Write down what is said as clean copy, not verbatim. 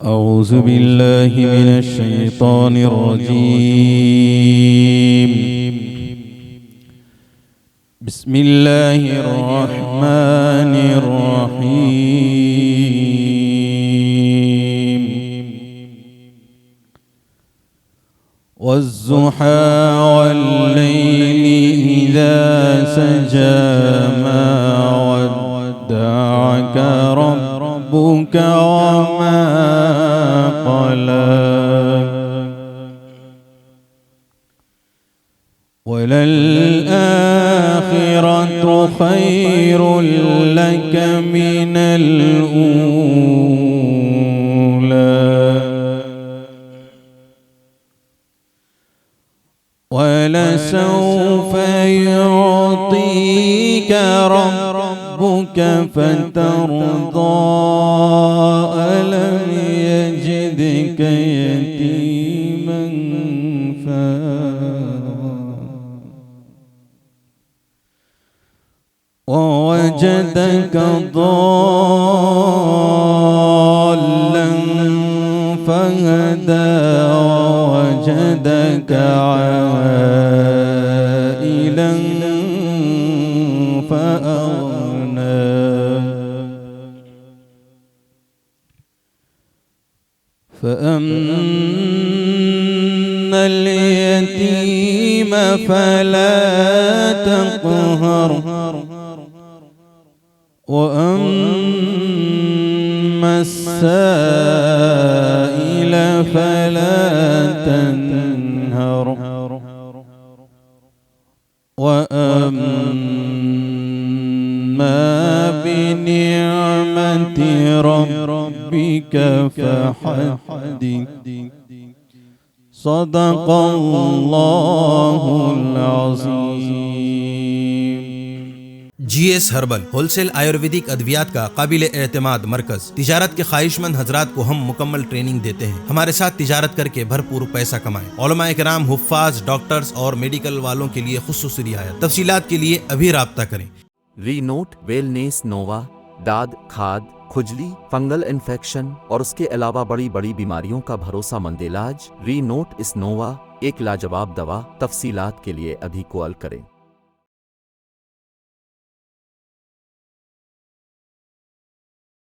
أعوذ بالله من الشيطان الرجيم. بسم الله الرحمن الرحيم. والضحى والليل إذا سجى ما ودعك ربك وما قلى وللآخرة خير لك من الأولى ولسوف يعطيك ربك فترضى ألم يجدك يتيما ووجدك ضالا فهدى ووجدك عائلا فأغنى فأما اليتيم فلا تقهر وأما السائل فلا تنهر وأما بنعمة ربك فحدث. صدق الله العظيم. GS herbal wholesale Ayurvedic अद्वियात का काबिल एतमाद मरकज। तिजारत के ख्वाहिशमंद हजरात को हम मुकम्मल ट्रेनिंग देते हैं। हमारे साथ तिजारत करके भरपूर पैसा कमाएं। उलमाए किराम, हुफ्फाज, डॉक्टर्स और मेडिकल वालों के लिए खुसूसी रियायत। तफसीलात के लिए अभी राब्ता करें। रीनोट वेलनेस नोवा दाद, खाद, खुजली, फंगल इन्फेक्शन और उसके अलावा बड़ी बड़ी बीमारियों का भरोसामंद इलाज। रीनोट इस नोवा एक लाजवाब दवा। तफसीलात के लिए अभी कॉल करें।